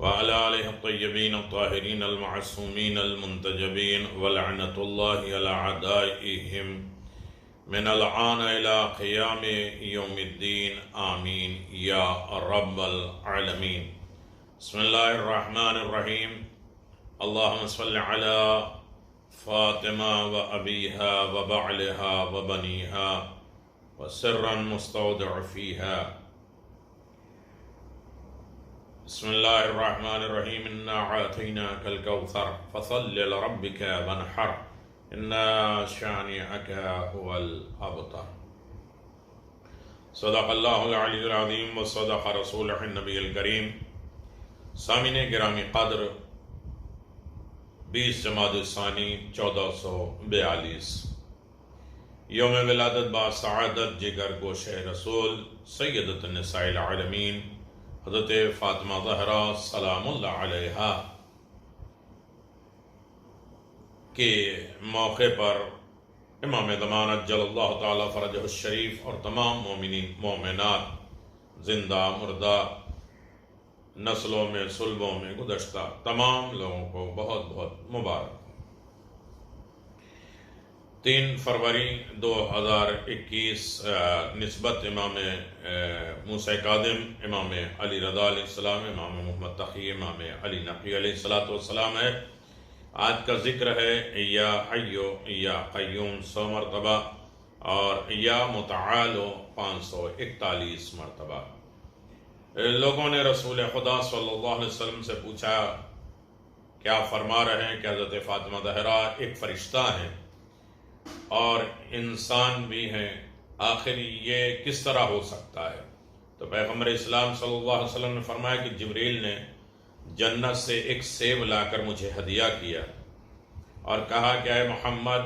وعلى آله الطيبين الطاهرين المعصومين المنتجبين ولعنة الله على أعدائهم من الآن إلى قيام يوم الدين آمين يا رب العالمين. بسم الله الرحمن الرحيم. اللهم صل على فاطمة وأبيها وبعلها وبنيها وسرا مستودع فيها. بسم الله الرحمن الرحيم. إنا أعطيناك الكوثر فصل لربك وانحر إن شانئك هو الأبتر. صدق الله العلي العظيم وصدق رسوله النبي الكريم. سامعین گرامی قدر، 20 جمادی الثانی 1442 یوم ولادت با سعادت جگر گوش رسول سیدۃ النساء العالمین حضرت فاطمہ زہرا سلام اللہ علیہا کے موقع پر امام زمان عجل اللہ تعالی فرجہ الشریف اور تمام مومنین مومنات زندہ مردہ نسلوں میں صلبوں میں گزشتہ تمام لوگوں کو بہت بہت مبارک. 3 فروری 2021 نسبت امام موسیٰ کاظم، امام علی رضا علیہ السلام، امام محمد تقی، امام علی نقی علیہ السلام ہے. آج کا ذکر ہے یا حیو یا قیوم 100 مرتبہ اور یا متعال 541 مرتبہ. لوگوں نے رسول خدا صلی اللہ علیہ وسلم سے پوچھا، کیا فرما رہے ہیں کہ حضرت فاطمہ زہرا ایک فرشتہ ہیں اور انسان بھی ہیں، آخر یہ کس طرح ہو سکتا ہے؟ تو پیغمبر اسلام صلی اللہ علیہ وسلم نے فرمایا کہ جبریل نے جنت سے ایک سیب لا کر مجھے ہدیہ کیا اور کہا کہ اے محمد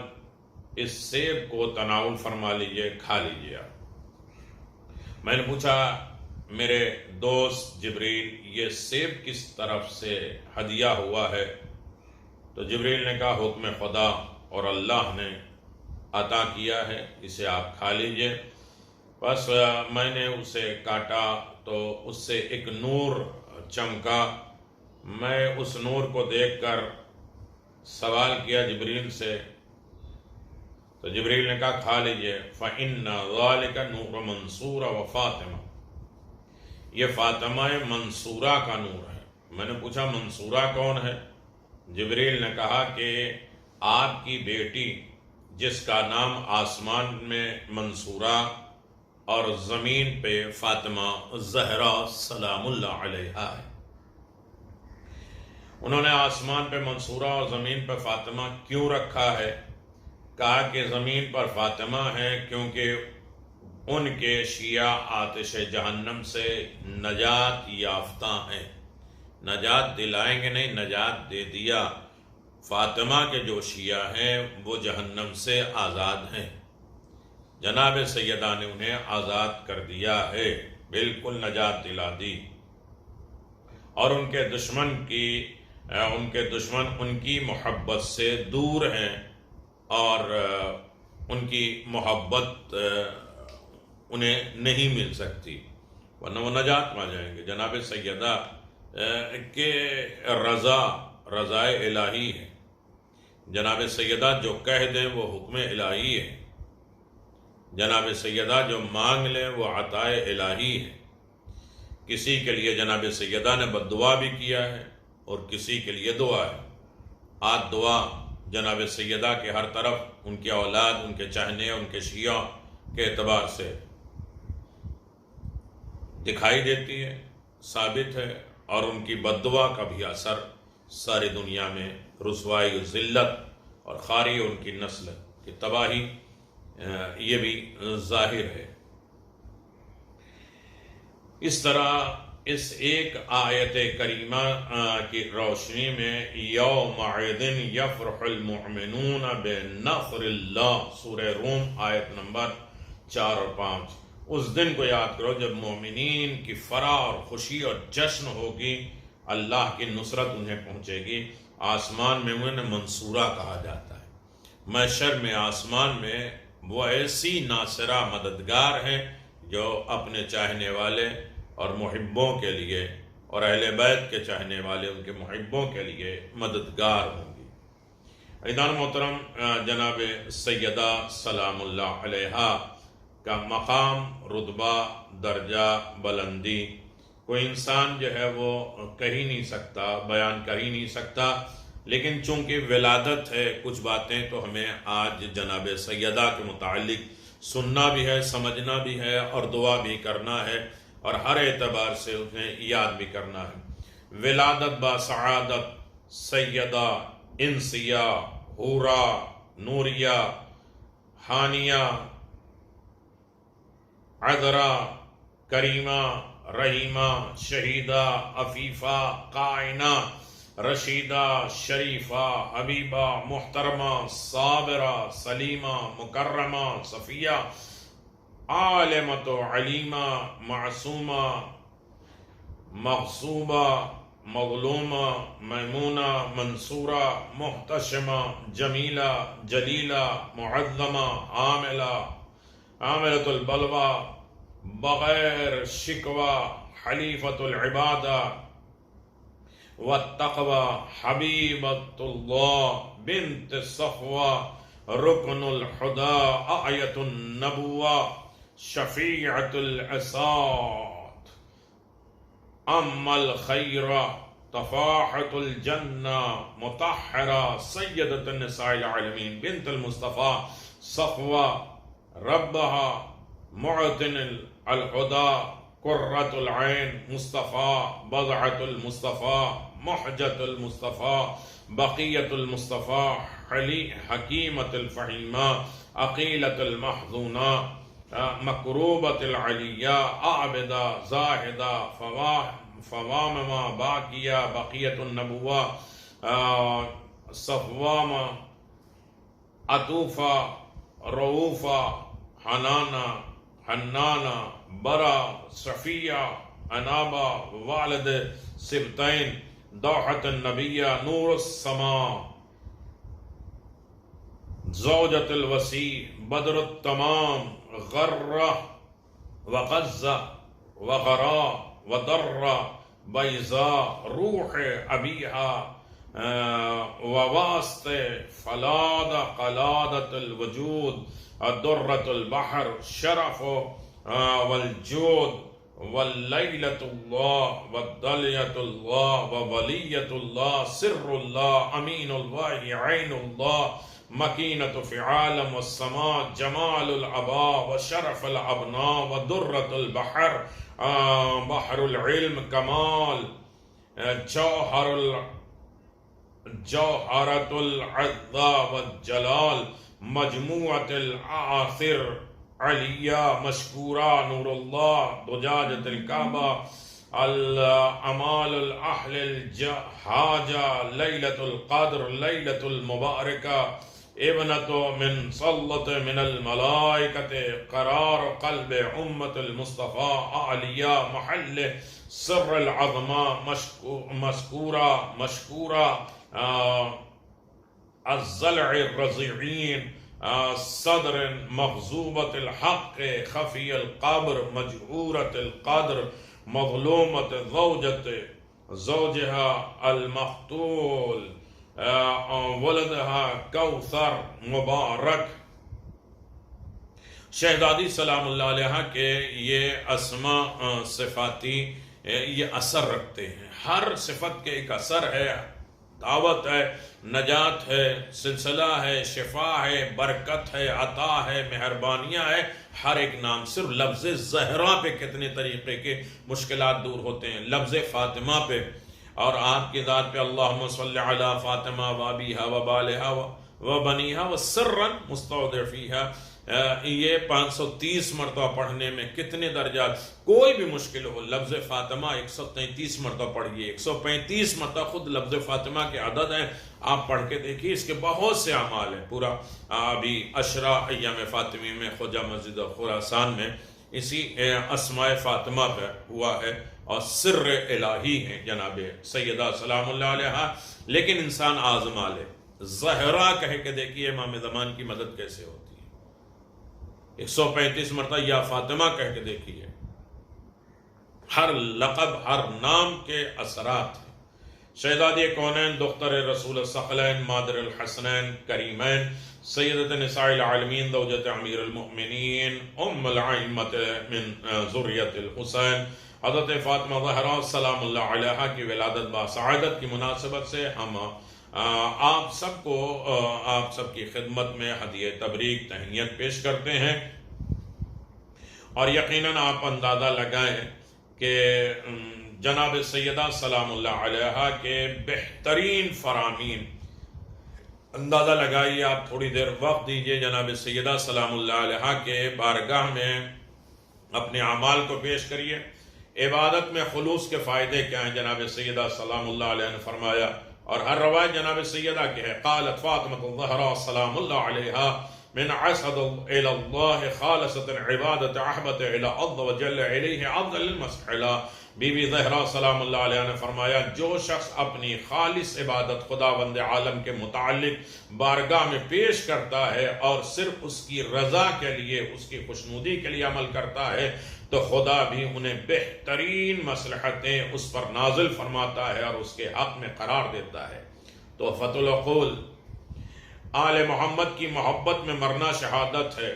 اس سیب کو تناول فرما لیجئے، کھا لیجئے. میں نے پوچھا میرے دوست جبریل یہ سیب کس طرف سے ہدیہ ہوا ہے؟ تو جبریل نے کہا حکم خدا اور اللہ نے عطا کیا ہے، اسے آپ کھا لیجئے. بس میں نے اسے کاٹا تو اس سے ایک نور چمکا. میں اس نور کو دیکھ کر سوال کیا جبریل سے، تو جبریل نے کہا کھا لیجئے. فَإِنَّ ذَلِكَ نُورُ مَنْصُورَ وَفَاطِمَةَ، یہ فاطمہ منصورہ کا نور ہے. میں نے پوچھا منصورہ کون ہے؟ جبریل نے کہا کہ آپ کی بیٹی جس کا نام آسمان میں منصورہ اور زمین پہ فاطمہ زہرا سلام اللہ علیہا ہے. انہوں نے آسمان پہ منصورہ اور زمین پہ فاطمہ کیوں رکھا ہے؟ کہا کہ زمین پر فاطمہ ہے کیونکہ ان کے شیعہ آتش جہنم سے نجات یافتہ ہیں. نجات دلائیں گے نہیں، نجات دے دیا. فاطمہ کے جو شیعہ ہیں وہ جہنم سے آزاد ہیں. جناب سیدہ نے انہیں آزاد کر دیا ہے، بالکل نجات دلا دی. اور ان کے دشمن ان کی محبت سے دور ہیں اور ان کی محبت انہیں نہیں مل سکتی، ورنہ وہ نجات پا جائیں گے. جناب سیدہ کے رضا الہی ہے. جناب سیدہ جو کہہ دیں وہ حکم الہی ہے. جناب سیدہ جو مانگ لیں وہ عطا الہی ہے. کسی کے لیے جناب سیدہ نے بد دعا بھی کیا ہے اور کسی کے لیے دعا ہے. آج دعا جناب سیدہ کے ہر طرف ان کی اولاد، ان کے چاہنے، ان کے شیعہ کے اعتبار سے دکھائی دیتی ہے، ثابت ہے. اور ان کی بد دعا کا بھی اثر ساری دنیا میں رسوائی و ذلت اور خاری ان کی نسل کی تباہی یہ بھی ظاہر ہے. اس طرح اس ایک آیت کریمہ کی روشنی میں یومئذ یفرح المؤمنون بنصر اللہ، سورہ روم آیت نمبر 4 اور 5. اس دن کو یاد کرو جب مومنین کی فرح اور خوشی اور جشن ہوگی، اللہ کی نصرت انہیں پہنچے گی. آسمان میں انہیں منصورہ کہا جاتا ہے. محشر میں آسمان میں وہ ایسی ناصرہ مددگار ہیں جو اپنے چاہنے والے اور محبوں کے لیے اور اہل بیت کے چاہنے والے ان کے محبوں کے لیے مددگار ہوں گی۔ عزیزان محترم، جناب سیدہ سلام اللہ علیہا کا مقام، رتبہ، درجہ، بلندی کوئی انسان جو ہے وہ کہہ ہی نہیں سکتا، بیان کر ہی نہیں سکتا، لیکن چونکہ ولادت ہے کچھ باتیں تو ہمیں آج جناب سیدہ کے متعلق سننا بھی ہے، سمجھنا بھی ہے اور دعا بھی کرنا ہے اور ہر اعتبار سے انہیں یاد بھی کرنا ہے۔ ولادت با سعادت سیدہ انسیہ حورا نوریہ حانیہ عذرا کریمہ رحیمہ شہیدہ عفیفہ قائنہ رشیدہ شریفہ حبیبہ محترمہ صابرہ سلیمہ مکرمہ صفیہ عالمۃ علیمہ معصومہ مغصوبہ مظلومہ میمونہ منصورہ محتشمہ جمیلہ جلیلہ معظمہ عاملۃ البلوہ بغیر شکوہ حلیفۃ العبادہ والتقوى حبیبۃ اللہ بنت صفوہ رکن الہدی آیۃ النبوہ شفیعۃ العصاة ام الخیر طفاحۃ الجنہ مطہرہ سیدۃ النساء العالمین بنت المصطفیٰ صفوہ ربہا معتن الہدی قرۃ العین مصطفیٰ بضعۃ المصطفیٰ محجۃ المصطفیٰ بقیۃ المصطفیٰ حکیمۃ الفہیمہ عقیلۃ المحزونہ مکروبۃ العلیہ عابدہ زاہدہ فوامہ باقیہ بقیۃ النبوہ صفوامہ عطوفہ رؤوفہ حنانہ برا صفیہ انابہ والد سبتین دوحۃ النبیہ نور السماء زوجۃ الوسیع بدر التمام غرہ وغزہ وغرا ودرہ بیضاء روح ابیہا وواسط فلاد قلادۃ الوجود درۃ البحر شرف والجود واللیلۃ اللہ والدلیۃ اللہ وولیۃ اللہ سر اللہ امین اللہ عین اللہ مکینۃ فعال والسماء جمال العبا وشرف الابناء ودرۃ البحر بحر العلم کمال جوہرۃ العظہ والجلال مجموعۃ الآثر علیہ مشکورہ نور اللہ دجاجۃ الکعبہ الامال الاہل الحاجہ لیلۃ القدر لیلۃ المبارکہ ابنۃ من صلت من الملائکۃ قرار قلب امت المصطفیٰ عالیہ محل سر العظمہ مشکورہ الضلع الرضیعین صدر مغضوبۃ الحق خفی القبر مجہورۃ القدر مظلومۃ زوجہا المقتول ولدہا کوثر مبارک۔ شہزادی سلام اللہ علیہ کے یہ اسماء صفاتی یہ اثر رکھتے ہیں، ہر صفت کے ایک اثر ہے، دعوت ہے، نجات ہے، سلسلہ ہے، شفا ہے، برکت ہے، عطا ہے، مہربانیاں ہے۔ ہر ایک نام صرف لفظ زہرا پہ کتنے طریقے کے مشکلات دور ہوتے ہیں، لفظ فاطمہ پہ اور آپ کی ذات پہ اللہم صلی علی فاطمہ وابیہا وبالہا وبنیہا وسرا مستودع فیہا، یہ 530 مرتبہ پڑھنے میں کتنے درجات، کوئی بھی مشکل ہو لفظ فاطمہ 133 مرتبہ پڑھیے، 135 مرتبہ خود لفظ فاطمہ کے عدد ہیں، آپ پڑھ کے دیکھیے، اس کے بہت سے اعمال ہیں۔ پورا ابھی عشرہ ایام فاطمی میں خواجہ مسجد خراسان میں اسی اسماء فاطمہ پہ ہوا ہے اور سر الہی ہیں جناب سیدہ سلام اللہ علیہ، لیکن انسان آزما لے، زہرا کہہ کے دیکھیے امام زمان کی مدد کیسے ہوتی ہے، 135 مرتبہ یا فاطمہ کہہ کے دیکھیے، ہر لقب، ہر نام کے اثرات ہیں۔ شہزادی کونین، دختر رسول الثقلین، مادر الحسنین کریمین، سیدت نساء العالمین، زوجت امیر المؤمنین، ام الائمۃ من ذریت الحسین، حضرت فاطمہ زہرا سلام اللہ علیہا کی ولادت باسعادت کی مناسبت سے ہم آپ سب کی خدمت میں ہدیہ تبریک تہنیت پیش کرتے ہیں، اور یقیناً آپ اندازہ لگائیں کہ جناب سیدہ سلام اللہ علیہا کے بہترین فرامین، اندازہ لگائیے، آپ تھوڑی دیر وقت دیجئے، جناب سیدہ سلام اللہ علیہا کے بارگاہ میں اپنے اعمال کو پیش کریے۔ عبادت میں خلوص کے فائدے کیا ہیں؟ جناب سیدہ سلام اللہ علیہ نے فرمایا، اور ہر روایت جناب سیدہ کے ہے، قالت فاطمہ الزہرا سلام اللہ علیہا من عصد الى اللہ خالصۃ عبادت احبت الى عز وجل علیہ افضل المسحلہ۔ بی بی زہرا سلام اللہ علیہ نے فرمایا، جو شخص اپنی خالص عبادت خداوند عالم کے متعلق بارگاہ میں پیش کرتا ہے اور صرف اس کی رضا کے لیے، اس کی خوشنودی کے لیے عمل کرتا ہے، تو خدا بھی انہیں بہترین مصلحتیں اس پر نازل فرماتا ہے اور اس کے حق میں قرار دیتا ہے۔ تحفۃ العقول، آل محمد کی محبت میں مرنا شہادت ہے۔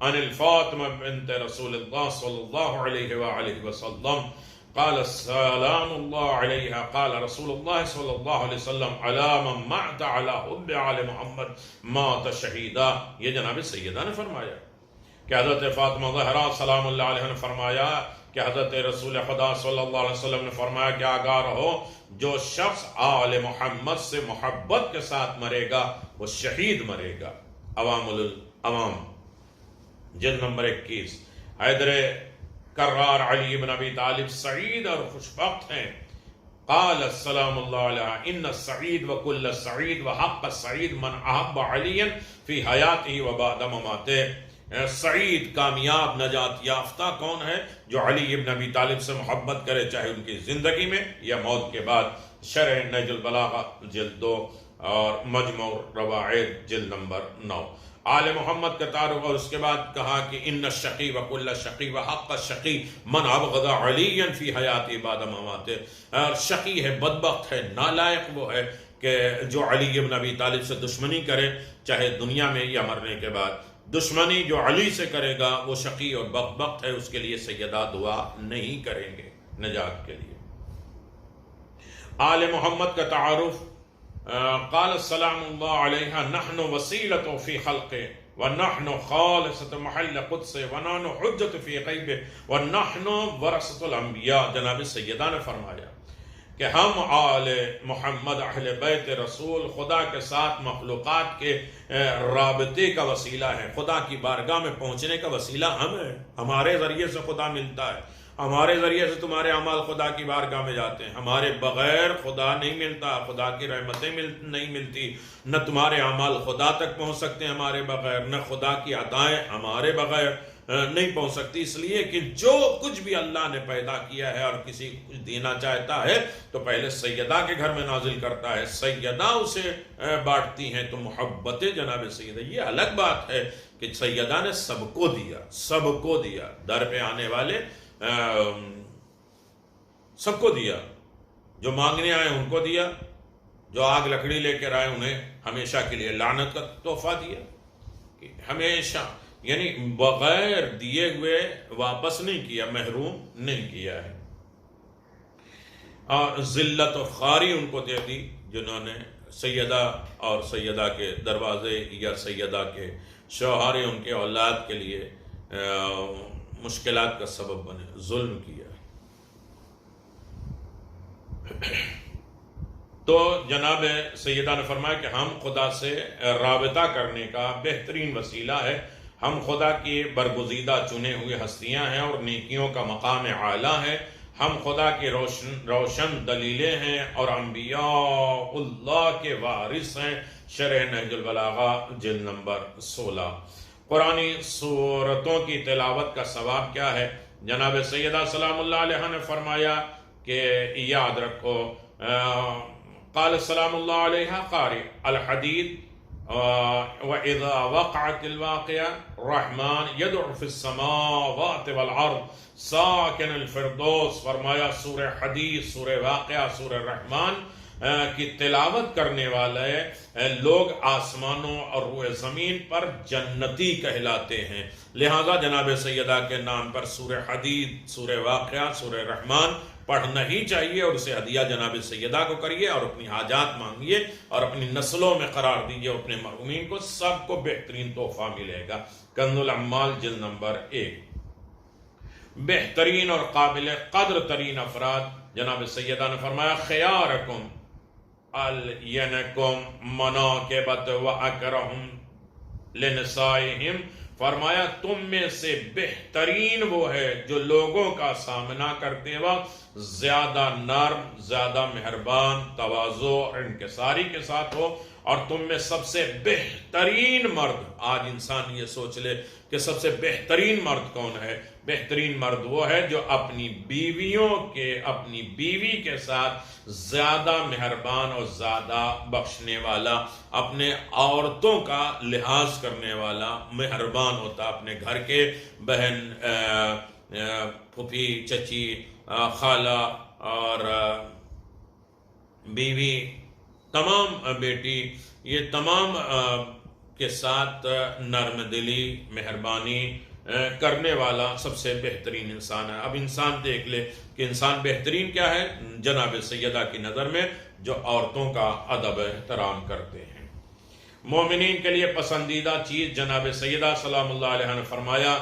عن الفاطمہ بنت رسول اللہ صلی اللہ علیہ وآلہ وسلم قال سلام اللہ علیہ قال رسول اللہ صلی اللہ علیہ وسلم علی من مات علی حب آل محمد مات شہیدا۔ یہ جناب سیدہ نے فرمایا کہ حضرت فاطمہ زہرا سلام اللہ علیہ نے فرمایا کہ حضرت رسول خدا صلی اللہ علیہ وسلم نے فرمایا کہ آگاہ رہو، جو شخص آل محمد سے محبت کے ساتھ مرے گا وہ شہید مرے گا۔ عوام العوام جلد نمبر 21۔ حیدر کرار علی بن ابی طالب سعید اور خوشبخت ہیں۔ قال السلام اللہ علیہ ان السعید وکل السعید وحق السعید من احب علی فی حیاتہ وبعد مماتہ۔ سعید، کامیاب، نجات یافتہ کون ہے؟ جو علی بن ابی طالب سے محبت کرے، چاہے ان کی زندگی میں یا موت کے بعد۔ شرح نہج البلاغہ جلد 2 اور مجموع روائد جلد نمبر 9۔ آل محمد کا تعارف، اور اس کے بعد کہا کہ ان الشقی وکل الشقی وحق الشقی من ابغض علی فی حیاتہ بعد مماتہ۔ اور شقی ہے، بدبخت ہے، نالائق وہ ہے کہ جو علی بن ابی طالب سے دشمنی کرے، چاہے دنیا میں یا مرنے کے بعد۔ دشمنی جو علی سے کرے گا وہ شقی اور بدبخت ہے، اس کے لیے سیدہ دعا نہیں کریں گے نجات کے لیے۔ آل محمد کا تعارف، قال السلام اللہ علیہ نحن وسیلۃ فی خلق ونحن خالصۃ محل قدس ونحن حجت فی غیب ونحن ورثۃ الانبیاء۔ جناب سیدہ نے فرمایا کہ ہم آل محمد اہل بیت رسول خدا کے ساتھ مخلوقات کے رابطے کا وسیلہ ہیں، خدا کی بارگاہ میں پہنچنے کا وسیلہ ہم ہیں۔ ہمارے ذریعے سے خدا ملتا ہے، ہمارے ذریعے سے تمہارے اعمال خدا کی بارگاہ میں جاتے ہیں۔ ہمارے بغیر خدا نہیں ملتا، خدا کی رحمتیں نہیں ملتی، نہ تمہارے اعمال خدا تک پہنچ سکتے ہیں ہمارے بغیر، نہ خدا کی عطائیں ہمارے بغیر نہیں پہنچ سکتی۔ اس لیے کہ جو کچھ بھی اللہ نے پیدا کیا ہے اور کسی کچھ دینا چاہتا ہے تو پہلے سیدہ کے گھر میں نازل کرتا ہے، سیدہ اسے بانٹتی ہیں۔ تو محبت جناب سیدہ یہ الگ بات ہے کہ سیدہ نے سب کو دیا، سب کو دیا، در پہ آنے والے سب کو دیا، جو مانگنے آئے ان کو دیا، جو آگ لکڑی لے کر آئے انہیں ہمیشہ کے لیے لعنت کا تحفہ دیا، کہ ہمیشہ، یعنی بغیر دیے ہوئے واپس نہیں کیا، محروم نہیں کیا ہے۔ اور ذلت و خواری ان کو دے دی جنہوں نے سیدہ اور سیدہ کے دروازے یا سیدہ کے شوہر ان کے اولاد کے لیے مشکلات کا سبب بنے، ظلم کیا۔ تو جناب سیدہ نے فرمایا کہ ہم خدا سے رابطہ کرنے کا بہترین وسیلہ ہے، ہم خدا کی برگزیدہ چنے ہوئے ہستیاں ہیں اور نیکیوں کا مقام اعلیٰ ہے، ہم خدا کی روشن دلیلیں ہیں اور انبیاء اللہ کے وارث ہیں۔ شرح نہج البلاغہ جلد نمبر 16۔ قرآنی سورتوں کی تلاوت کا ثواب کیا ہے؟ جناب سیدہ سلام اللہ علیہ نے فرمایا کہ یاد رکھو، قال السلام اللہ علیہ قاری الحدید وَإِذَا وَقَعَتِ الْوَاقِعَةُ رحمان يَدْعُ فِي السَّمَاوَاتِ وَالْأَرْضِ سَاكِنَ الْفِرْدَوْسِ. فرمایا سورہ حدیث، سورہ واقعہ، سورہ رحمان کی تلاوت کرنے والے لوگ آسمانوں اور روئے زمین پر جنتی کہلاتے ہیں. لہذا جناب سیدہ کے نام پر سورہ حدید، سورہ واقعہ، سورہ رحمان پڑھنا ہی چاہیے، اور اسے ہدیہ جناب سیدہ کو کریے اور اپنی حاجات مانگیے اور اپنی نسلوں میں قرار دیجیے. اپنے مرحومین کو سب کو بہترین تحفہ ملے گا. کنز العمال جلد نمبر 1. بہترین اور قابل قدر ترین افراد جناب سیدہ نے فرمایا خیارکم الینکم مناکبت و اکرہم لنسائہم. فرمایا تم میں سے بہترین وہ ہے جو لوگوں کا سامنا کرتے وقت زیادہ نرم، زیادہ مہربان، تواضع اور انکساری کے ساتھ ہو. اور تم میں سب سے بہترین مرد، آج انسان یہ سوچ لے کہ سب سے بہترین مرد کون ہے. بہترین مرد وہ ہے جو اپنی بیوی کے ساتھ زیادہ مہربان اور زیادہ بخشنے والا، اپنے عورتوں کا لحاظ کرنے والا، مہربان ہوتا. اپنے گھر کے بہن، پھوپھی، چچی، خالہ اور بیوی، تمام بیٹی، یہ تمام کے ساتھ نرم دلی، مہربانی کرنے والا سب سے بہترین انسان ہے. اب انسان دیکھ لے کہ انسان بہترین کیا ہے جناب سیدہ کی نظر میں، جو عورتوں کا ادب احترام کرتے ہیں. مومنین کے لیے پسندیدہ چیز جناب سیدہ سلام اللہ علیہ نے فرمایا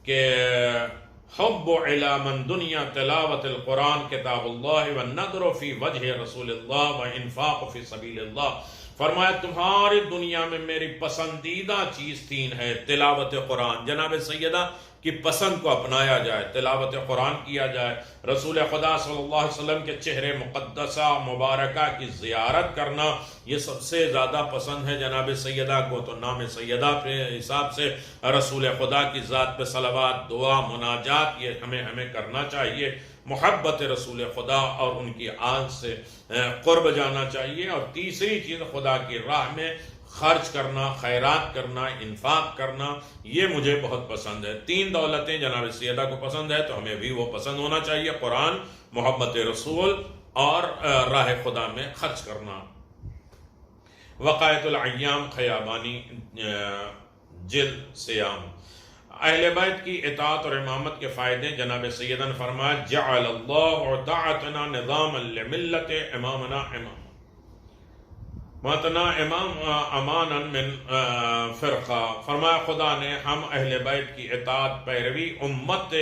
کہ حب علی من دنیا تلاوت القرآن کتاب اللہ والنظر فی وجہ رسول اللہ وانفاق فی سبیل اللہ. فرمایا تمہاری دنیا میں میری پسندیدہ چیز 3 ہے. تلاوت قرآن، جناب سیدہ کی پسند کو اپنایا جائے، تلاوت قرآن کیا جائے، رسول خدا صلی اللہ علیہ وسلم کے چہرے مقدسہ مبارکہ کی زیارت کرنا یہ سب سے زیادہ پسند ہے جناب سیدہ کو. تو نام سیدہ پہ حساب سے رسول خدا کی ذات پہ صلوات، دعا، مناجات یہ ہمیں کرنا چاہیے. محبت رسول خدا اور ان کی آل سے قرب جانا چاہیے. اور تیسری چیز خدا کی راہ میں خرچ کرنا، خیرات کرنا، انفاق کرنا، یہ مجھے بہت پسند ہے. 3 دولتیں جناب سیدہ کو پسند ہے تو ہمیں بھی وہ پسند ہونا چاہیے: قرآن، محبت رسول اور راہ خدا میں خرچ کرنا. وقایت الایام خیابانی جلد سیام. اہل بیت کی اطاعت اور امامت کے فائدے جناب سیدہ نے فرمایا جعل اللہ طاعتنا نظاما لملت امامنا امام ماتنا امام امانا من فرقہ. فرمایا خدا نے ہم اہل بیت کی اطاعت پیروی امت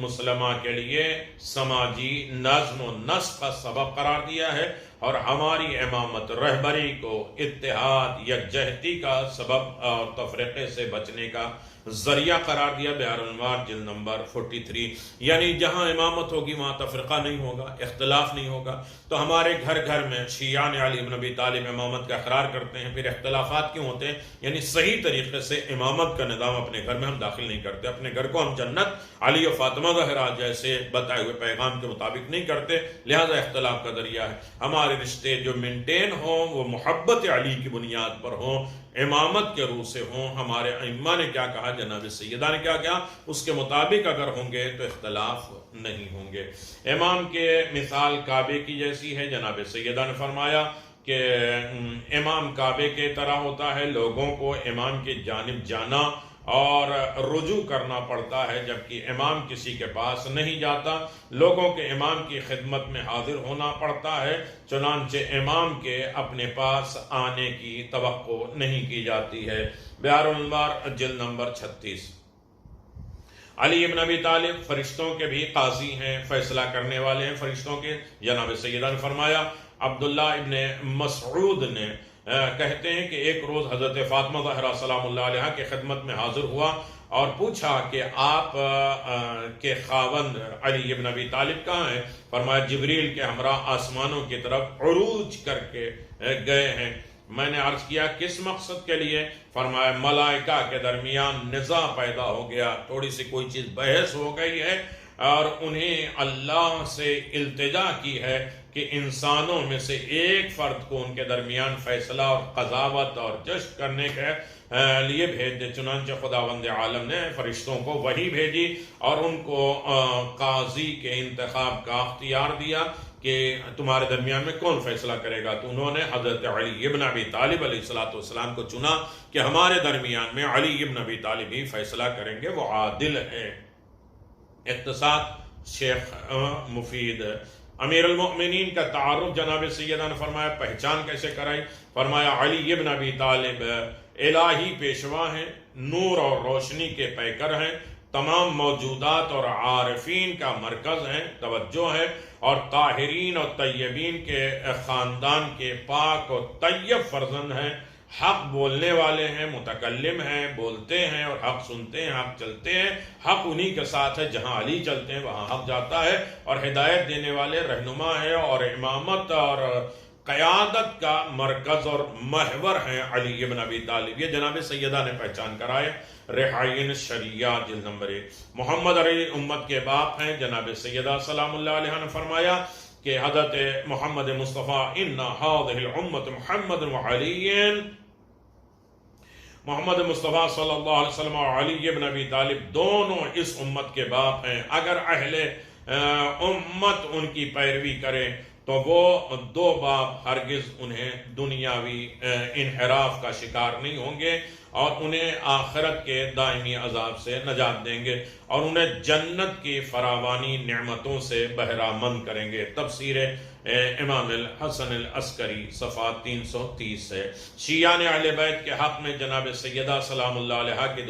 مسلمہ کے لیے سماجی نظم و نسق کا سبب قرار دیا ہے، اور ہماری امامت رہبری کو اتحاد، یکجہتی کا سبب اور تفرقے سے بچنے کا ذریعہ قرار دیا. بہار الانوار جلد نمبر 43. یعنی جہاں امامت ہوگی وہاں تفرقہ نہیں ہوگا، اختلاف نہیں ہوگا. تو ہمارے گھر گھر میں شیعان علی بن ابی طالب امامت کا اقرار کرتے ہیں، پھر اختلافات کیوں ہوتے ہیں؟ یعنی صحیح طریقے سے امامت کا نظام اپنے گھر میں ہم داخل نہیں کرتے. اپنے گھر کو ہم جنت علی و فاطمہ زہرا جیسے بتائے ہوئے پیغام کے مطابق نہیں کرتے، لہذا اختلاف کا ذریعہ ہے. ہمارے رشتے جو مینٹین ہوں وہ محبت علی کی بنیاد پر ہوں، امامت کے روح سے ہوں. ہمارے ائمہ نے کیا کہا، جناب سیدہ نے کیا کہا، اس کے مطابق اگر ہوں گے تو اختلاف نہیں ہوں گے. امام کے مثال کعبے کی جیسی ہے. جناب سیدہ نے فرمایا کہ امام کعبے کے طرح ہوتا ہے. لوگوں کو امام کی جانب جانا اور رجوع کرنا پڑتا ہے، جبکہ امام کسی کے پاس نہیں جاتا. لوگوں کے امام کی خدمت میں حاضر ہونا پڑتا ہے، چنانچہ امام کے اپنے پاس آنے کی توقع نہیں کی جاتی ہے. بہار الانوار جلد نمبر 36. علی ابن ابی طالب فرشتوں کے بھی قاضی ہیں، فیصلہ کرنے والے ہیں فرشتوں کے. جناب سیدہ نے فرمایا عبداللہ ابن مسعود نے کہتے ہیں کہ ایک روز حضرت فاطمہ زہرا سلام اللہ علیہ کی خدمت میں حاضر ہوا اور پوچھا کہ آپ کے خاوند علی ابن ابی طالب کہاں ہیں؟ فرمایا جبریل کے ہمراہ آسمانوں کی طرف عروج کر کے گئے ہیں. میں نے عرض کیا کس مقصد کے لیے؟ فرمایا ملائکہ کے درمیان نزاع پیدا ہو گیا، تھوڑی سی کوئی چیز بحث ہو گئی ہے اور انہیں اللہ سے التجا کی ہے کہ انسانوں میں سے ایک فرد کو ان کے درمیان فیصلہ اور قضاوت اور جج کرنے کے لیے بھیج دے۔ چنانچہ خداوند عالم نے فرشتوں کو وحی بھیجی اور ان کو قاضی کے انتخاب کا اختیار دیا کہ تمہارے درمیان میں کون فیصلہ کرے گا، تو انہوں نے حضرت علی ابن ابی طالب علیہ السلام کو چنا کہ ہمارے درمیان میں علی ابن ابی طالب ہی فیصلہ کریں گے، وہ عادل ہے۔ اقتصاد شیخ مفید۔ امیر المؤمنین کا تعارف جناب سیدہ نے فرمایا، پہچان کیسے کرائی؟ فرمایا علی ابن ابی طالب الہی پیشوا ہیں، نور اور روشنی کے پیکر ہیں، تمام موجودات اور عارفین کا مرکز ہیں، توجہ ہے، اور طاہرین اور طیبین کے خاندان کے پاک اور طیب فرزند ہیں، حق بولنے والے ہیں، متکلم ہیں، بولتے ہیں اور حق سنتے ہیں، حق چلتے ہیں، حق انہی کے ساتھ ہے، جہاں علی چلتے ہیں وہاں حق جاتا ہے، اور ہدایت دینے والے رہنما ہے، اور امامت اور قیادت کا مرکز اور محور ہیں علی ابن ابی طالب۔ یہ جناب سیدہ نے پہچان کرائے۔ رحائن شریعہ جلد نمبر 1۔ محمد علی امت کے باپ ہیں۔ جناب سیدہ سلام اللہ علیہ نے فرمایا کہ حضرت محمد مصطفیٰ ان هذه الامت محمد وعلی، محمد مصطفیٰ صلی اللہ علیہ وسلم اور علی ابن ابی طالب دونوں اس امت کے باپ ہیں۔ اگر اہل امت ان کی پیروی کرے تو وہ دو باپ ہرگز انہیں دنیاوی انحراف کا شکار نہیں ہوں گے، اور انہیں آخرت کے دائمی عذاب سے نجات دیں گے، اور انہیں جنت کی فراوانی نعمتوں سے بہرامند کریں گے۔ تفسیر امام الحسن العسکری صفحہ 330 ہے۔ شیعہ نے اہل بیت کے حق میں جناب سیدہ سلام اللہ علیہ کی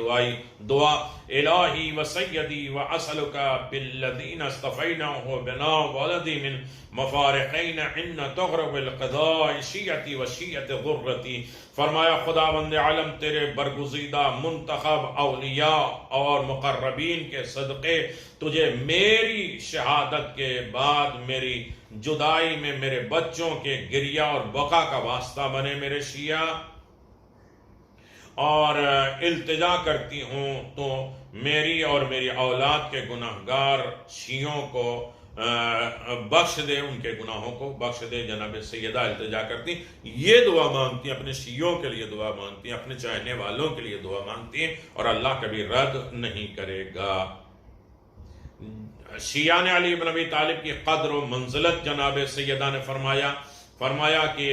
دعا الہی و سیدی و اسألک بالذین اصطفیناہ بنا ولدی من مفارقین ان تغرب القضاء شیعتی و شیعت غرتی، فرمایا خداوند عالم تیرے برگزیدہ منتخب اولیاء اور مقربین کے صدقے تجھے میری شہادت کے بعد میری جدائی میں میرے بچوں کے گریہ اور بقا کا واسطہ بنے میرے شیعہ، اور التجا کرتی ہوں تو میری اور میری اولاد کے گناہگار شیعوں کو بخش دے، ان کے گناہوں کو بخش دے۔ جناب سیدہ التجا کرتی، یہ دعا مانگتی ہیں، اپنے شیعوں کے لیے دعا مانگتی ہیں، اپنے چاہنے والوں کے لیے دعا مانگتی ہیں، اور اللہ کبھی رد نہیں کرے گا۔ شیعہ نے علی بن ابی طالب کی قدر و منزلت جناب سیدہ نے فرمایا کہ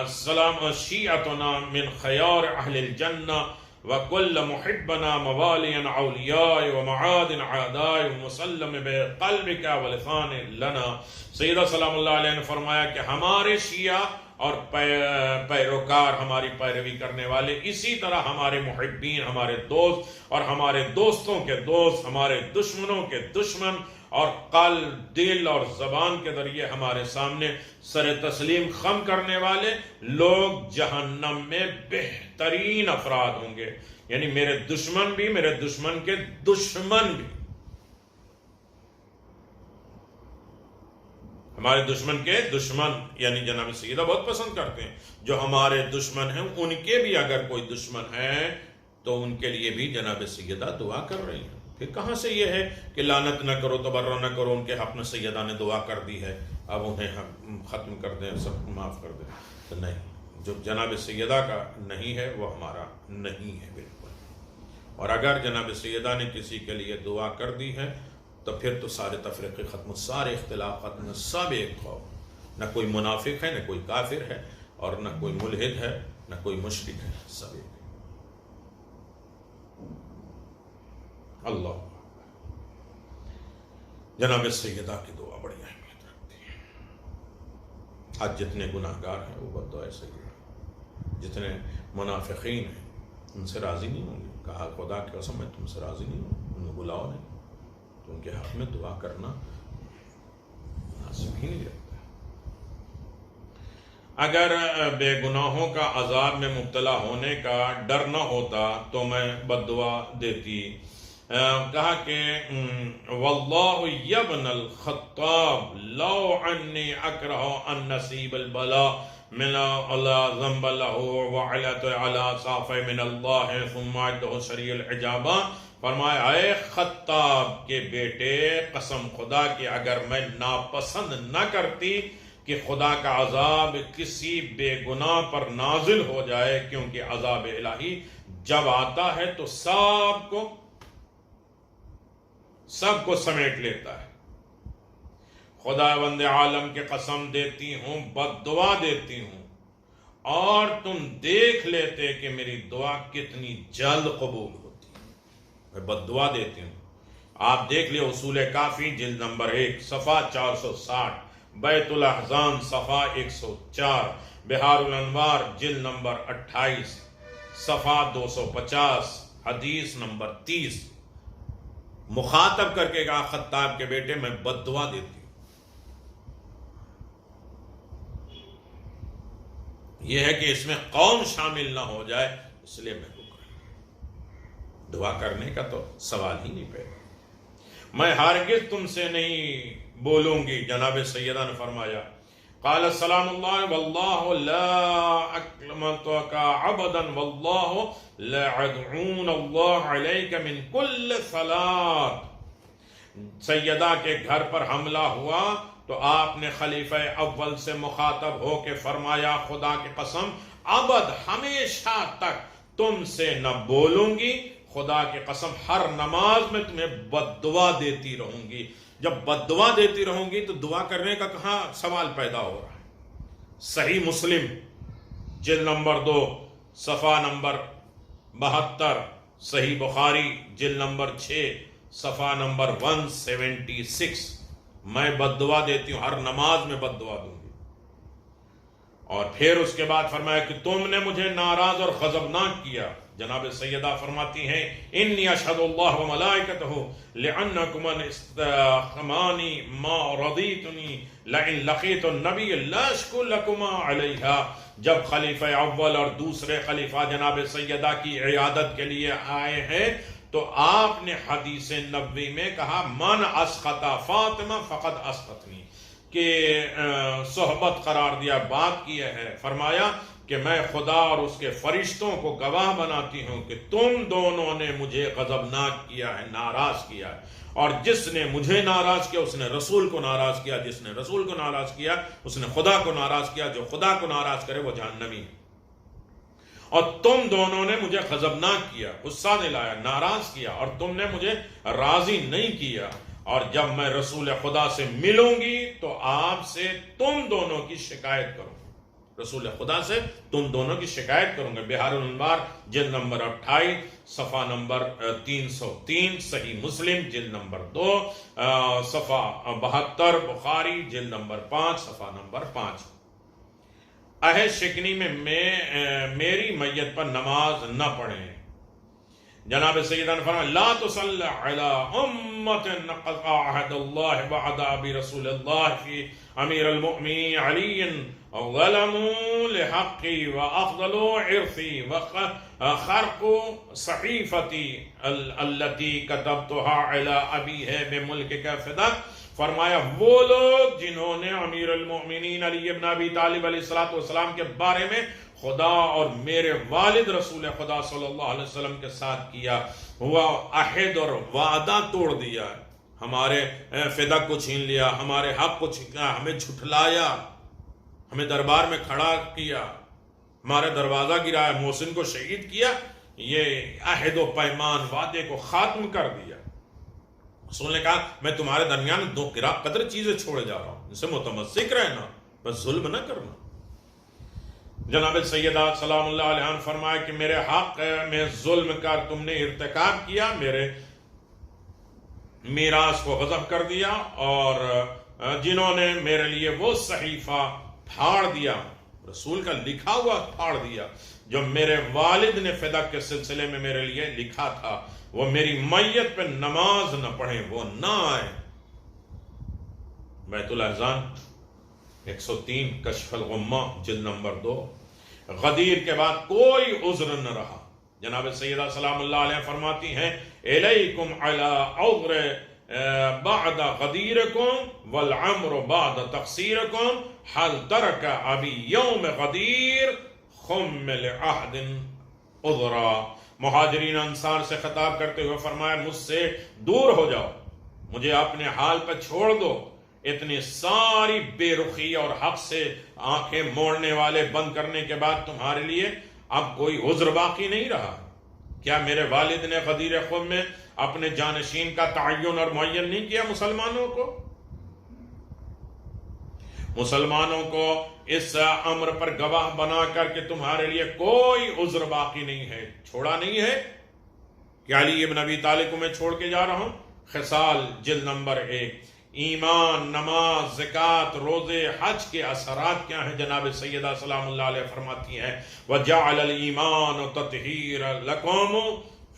سلام شیعتنا من خیار اہل الجنہ وکل محبنا موالیا اولیاء ومعادن اعداء مسلم بقلبک ولسان لنا۔ سیدہ سلام اللہ علیہ نے فرمایا کہ ہمارے شیعہ اور پیروکار، ہماری پیروی کرنے والے، اسی طرح ہمارے محبین، ہمارے دوست اور ہمارے دوستوں کے دوست، ہمارے دشمنوں کے دشمن، اور قلب، دل اور زبان کے ذریعے ہمارے سامنے سر تسلیم خم کرنے والے لوگ جہنم میں بہترین افراد ہوں گے۔ یعنی میرے دشمن بھی، میرے دشمن کے دشمن بھی، ہمارے دشمن کے دشمن یعنی جناب سیدہ بہت پسند کرتے ہیں، جو ہمارے دشمن ہیں ان کے بھی اگر کوئی دشمن ہے تو ان کے لیے بھی جناب سیدہ دعا کر رہی ہیں۔ پھر کہاں سے یہ ہے کہ لعنت نہ کرو، تبرہ نہ کرو، ان کے حق میں سیدہ نے دعا کر دی ہے، اب انہیں ختم کر دیں، سب معاف کر دیں؟ تو نہیں، جو جناب سیدہ کا نہیں ہے وہ ہمارا نہیں ہے بالکل۔ اور اگر جناب سیدہ نے کسی کے لیے دعا کر دی ہے تو پھر تو سارے تفریقے ختم، سارے اختلاف ختم، سب ایک ہو، نہ کوئی منافق ہے، نہ کوئی کافر ہے، اور نہ کوئی ملحد ہے، نہ کوئی مشرک ہے، سب ایک ہے۔ اللہ جناب سیدہ کی دعا بڑی اہمیت رکھتی ہے۔ آج جتنے گناہگار ہیں وہ بد دعائیں سیدہ، جتنے منافقین ہیں ان سے راضی نہیں ہوں گے، کہا خدا کی قسم میں تم سے راضی نہیں ہوں، انہیں بلاؤ نہیں، تو ان کے حق میں دعا کرنا مناسب ہی نہیں لگتا۔ اگر بے گناہوں کا عذاب میں مبتلا ہونے کا ڈر نہ ہوتا تو میں بد دعا دیتی۔ کہا کہ واللہ یبن الخطاب لو انی اکرہ ان نصیب البلاء من اللہ ذنب لہ وعلت علی صافی من اللہ ثم عدہ سریع العجابہ، فرمایا اے خطاب کے بیٹے، قسم خدا کی اگر میں ناپسند نہ کرتی کہ خدا کا عذاب کسی بے گناہ پر نازل ہو جائے، کیونکہ عذاب الہی جب آتا ہے تو سب کو سمیٹ لیتا ہے۔ خدا بند عالم کے قسم دیتی ہوں، بد دعا دیتی ہوں، اور تم دیکھ لیتے کہ میری دعا کتنی جلد قبول ہوتی ہے۔ میں بد دعا دیتی ہوں۔ آپ دیکھ لیں اصول کافی جلد نمبر 1 صفحہ 460، بیت الاحزان صفحہ 104، بحار الانوار جلد نمبر 28 صفحہ 250، حدیث نمبر 30۔ مخاطب کر کے کہا خطاب کے بیٹے میں بد دعا دیتی ہوں۔ یہ ہے کہ اس میں قوم شامل نہ ہو جائے، اس لیے میں رک رہا ہوں۔ دعا کرنے کا تو سوال ہی نہیں پیدا۔ میں ہرگز تم سے نہیں بولوں گی۔ جناب سیدہ نے فرمایا قال السلام اللہ واللہ لا اکلمتک عبدا واللہ لا ادعون اللہ علیک من کل صلاۃ۔ سیدہ کے گھر پر حملہ ہوا تو آپ نے خلیفہ اول سے مخاطب ہو کے فرمایا خدا کی قسم ابد ہمیشہ تک تم سے نہ بولوں گی، خدا کی قسم ہر نماز میں تمہیں بد دعا دیتی رہوں گی۔ جب بد دعا دیتی رہوں گی تو دعا کرنے کا کہاں سوال پیدا ہو رہا ہے؟ صحیح مسلم جلد نمبر 2 صفحہ نمبر 72، صحیح بخاری جلد نمبر 6 صفحہ نمبر 176۔ میں بد دعا دیتی ہوں، ہر نماز میں بد دعا دوں گی۔ اور پھر اس کے بعد فرمایا کہ تم نے مجھے ناراض اور غضبناک کیا۔ جناب سیدہ فرماتی ہیں انی اشہد اللہ و ملائکتہ لعنکم ان استخمانی ما رضیتنی لئن لقیت النبی لا اشکو لکما علیہا۔ جب خلیفہ اول اور دوسرے خلیفہ جناب سیدہ کی عیادت کے لیے آئے ہیں تو آپ نے حدیث نبوی میں کہا من اسخط فاطمہ فقد اسخطنی، کہ صحبت قرار دیا، بات کیا ہے، فرمایا کہ میں خدا اور اس کے فرشتوں کو گواہ بناتی ہوں کہ تم دونوں نے مجھے غضبناک کیا ہے، ناراض کیا ہے، اور جس نے مجھے ناراض کیا اس نے رسول کو ناراض کیا، جس نے رسول کو ناراض کیا اس نے خدا کو ناراض کیا، جو خدا کو ناراض کرے وہ جہنمی ہے۔ اور تم دونوں نے مجھے غضبناک کیا، غصہ دلایا، ناراض کیا، اور تم نے مجھے راضی نہیں کیا، اور جب میں رسول خدا سے ملوں گی تو آپ سے تم دونوں کی شکایت کروں گا، رسول خدا سے تم دونوں کی شکایت کروں گا۔ بحار الانوار جلد نمبر 28 صفحہ نمبر 303، صحیح مسلم جلد نمبر 2 صفحہ 72، بخاری جلد نمبر 5 صفحہ نمبر 5۔ عہد شکنی میں میری میت پر نماز نہ پڑھیں۔ جناب سیدہ نے فرمایا لا تصل علی امت نقض عہد اللہ بعد ابی رسول اللہ فی امیر المؤمنین علی ظلموا لحقی وافضلوا عرفی وخرقوا صحیفتی التي كتبتها علی ابیہ بملکک فداک۔ فرمایا وہ لوگ جنہوں نے امیر المؤمنین علی ابن ابی طالب علیہ السلام کے بارے میں خدا اور میرے والد رسول خدا صلی اللہ علیہ وسلم کے ساتھ کیا ہوا عہد اور وعدہ توڑ دیا، ہمارے فدا کو چھین لیا، ہمارے حق کو چھینا، ہمیں جھٹلایا، ہمیں دربار میں کھڑا کیا، ہمارے دروازہ گرایا، محسن کو شہید کیا، یہ عہد و پیمان وعدے کو ختم کر دیا۔ رسول نے کہا میں تمہارے درمیان دو قدر چیزیں چھوڑے جا رہا ہوں، ان سے متمسک رہنا، بس ظلم نہ کرنا۔ جناب سیدہ سلام اللہ علیہ نے فرمایا کہ میرے حق میں ظلم کر تم نے ارتکاب کیا، میرے میراث کو غصب کر دیا، اور جنہوں نے میرے لیے وہ صحیفہ پھاڑ دیا، رسول کا لکھا ہوا پھاڑ دیا، جو میرے والد نے فدق کے سلسلے میں میرے لیے لکھا تھا، وہ میری میت پہ نماز نہ پڑھیں، وہ نہ آئے۔ بیت الاحزان 103 کشف الغمہ جلد نمبر 2۔ غدیر کے بعد کوئی عذر نہ رہا۔ جناب سیدہ سلام اللہ علیہ فرماتی ہیں الیکم علی عذر بعد غدیرکم والعمر بعد تقصیرکم حل ترک ابی یوم غدیر خم لعہد عذرا مہاجرین انصار سے خطاب کرتے ہوئے فرمایا مجھ سے دور ہو جاؤ، مجھے اپنے حال پر چھوڑ دو، اتنی ساری بے رخی اور حق سے آنکھیں موڑنے والے بند کرنے کے بعد تمہارے لیے اب کوئی عذر باقی نہیں رہا؟ کیا میرے والد نے غدیر خم میں اپنے جانشین کا تعین اور معین نہیں کیا مسلمانوں کو؟ مسلمانوں کو اس امر پر گواہ بنا کر کہ تمہارے لیے کوئی عذر باقی نہیں ہے، چھوڑا نہیں ہے کہ علی ابن ابی طالب کو میں چھوڑ کے جا رہا ہوں۔ خصال جلد نمبر 1۔ ایمان، نماز، زکوٰۃ، روزے، حج کے اثرات کیا ہیں؟ جناب سیدہ سلام اللہ علیہ فرماتی ہیں وَجَعَلَ الْإِيمَانُ تَطْهِيرًا لَكُمْ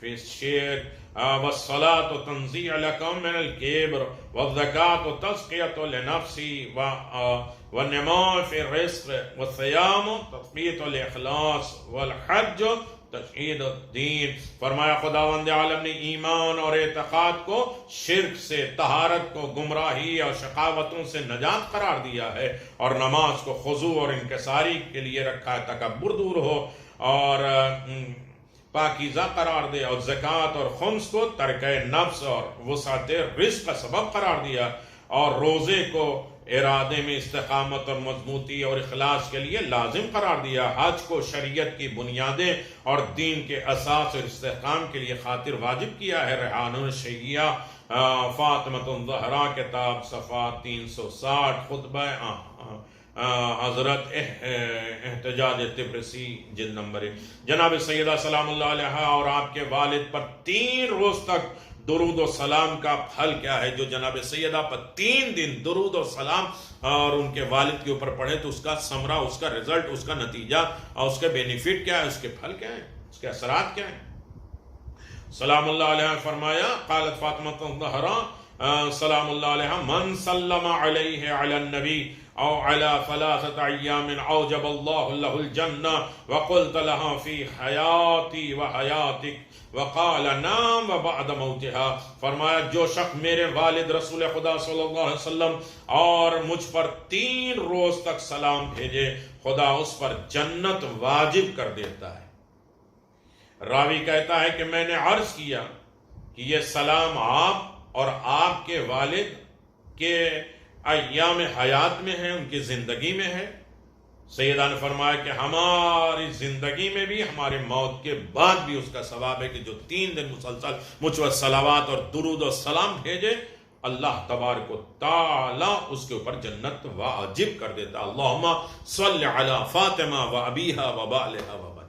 فِي الشِّرْكِ وَالصَّلَاةُ تَنزِيعٌ لَكُمْ مِنَ الْكِبْرِ وَالزَّكَاةُ تَزْكِيَةٌ لِنَفْسِ وَالنِّمَاءُ فِي الرِّزْقِ وَالصِّيَامُ تَثْبِيتٌ الْإِخْلَاصِ وَالْحَجُّ تشہید الدین۔ فرمایا خداوند عالم نے ایمان اور اعتقاد کو شرک سے، طہارت کو گمراہی اور شقاوتوں سے نجات قرار دیا ہے، اور نماز کو خضوع اور انکساری کے لیے رکھا ہے، تکبر دور ہو اور پاکیزہ قرار دے، اور زکوٰۃ اور خمس کو ترک نفس اور وسعت رزق کا سبب قرار دیا، اور روزے کو ارادے میں استقامت اور مضبوطی اور اخلاص کے لیے لازم قرار دیا، حج کو شریعت کی بنیادیں اور دین کے اساس اور استحکام کے لیے خاطر واجب کیا ہے۔ ریحان الشیعہ فاطمۃ الزہرا کتاب صفحہ 360، خطبہ حضرت احتجاج طبرسی جلد نمبر 1۔ جناب سیدہ سلام اللہ علیہ اور آپ کے والد پر 3 روز تک درود و سلام کا پھل کیا ہے؟ جو جناب سیدہ پر 3 دن درود و سلام اور ان کے والد کے اوپر پڑھے تو اس کا ثمرہ، اس کا رزلٹ، اس کا نتیجہ اور اس کے بینیفٹ کیا ہے، اس کے پھل کیا ہیں، اس کے اثرات کیا ہیں؟ سلام اللہ علیہ فرمایا قالت فاطمہ الزہرا سلام اللہ علیہ من سلم علیہ علی النبی او علی 3 ایام اوجب اللہ له الجنہ وقلت لها فی حیاتی و حیاتک وقال نام وبعد موتها۔ فرمایا جو شخص میرے والد رسول خدا صلی اللہ علیہ وسلم اور مجھ پر 3 روز تک سلام بھیجے، خدا اس پر جنت واجب کر دیتا ہے۔ راوی کہتا ہے کہ میں نے عرض کیا کہ یہ سلام آپ اور آپ کے والد کے ایام حیات میں ہے، ان کی زندگی میں ہے۔ سیدہ نے فرمایا کہ ہماری زندگی میں بھی، ہمارے موت کے بعد بھی اس کا ثواب ہے کہ جو 3 دن مسلسل مجھ پر صلوات اور درود و سلام بھیجے، اللہ تبارک و تعالی اس کے اوپر جنت واجب کر دیتا۔ اللہم صلی علی فاطمہ و ابیہا و بالہا و بنیہا۔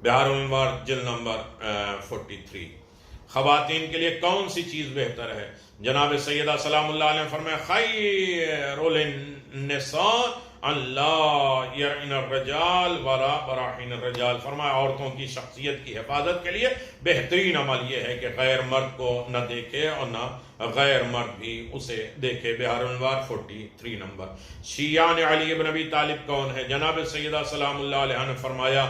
بہار الانوار جلد نمبر 43۔ خواتین کے لیے کون سی چیز بہتر ہے؟ جناب سیدہ سلام اللہ علیہ فرمایا خیر للنساء ان لا یرعن الرجال ولا براحین الرجال۔ فرمایا عورتوں کی شخصیت کی حفاظت کے لیے بہترین عمل یہ ہے کہ غیر مرد کو نہ دیکھے اور نہ غیر مرد بھی اسے دیکھے۔ بہار الانوار 43 نمبر۔ شیعان علی ابن ابی طالب کون ہے؟ جناب سیدہ سلام اللہ علیہ نے فرمایا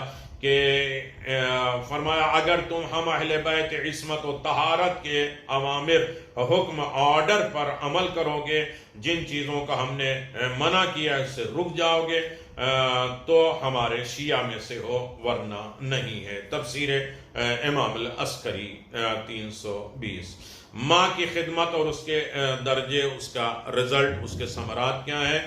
اگر تم ہم اہل بیت عصمت و طہارت کے اوامر، حکم، آرڈر پر عمل کرو گے، جن چیزوں کا ہم نے منع کیا اس سے رک جاؤ گے تو ہمارے شیعہ میں سے ہو، ورنہ نہیں ہے۔ تفسیر امام العسکری 320۔ ماں کی خدمت اور اس کے درجے، اس کا رزلٹ، اس کے ثمرات کیا ہیں؟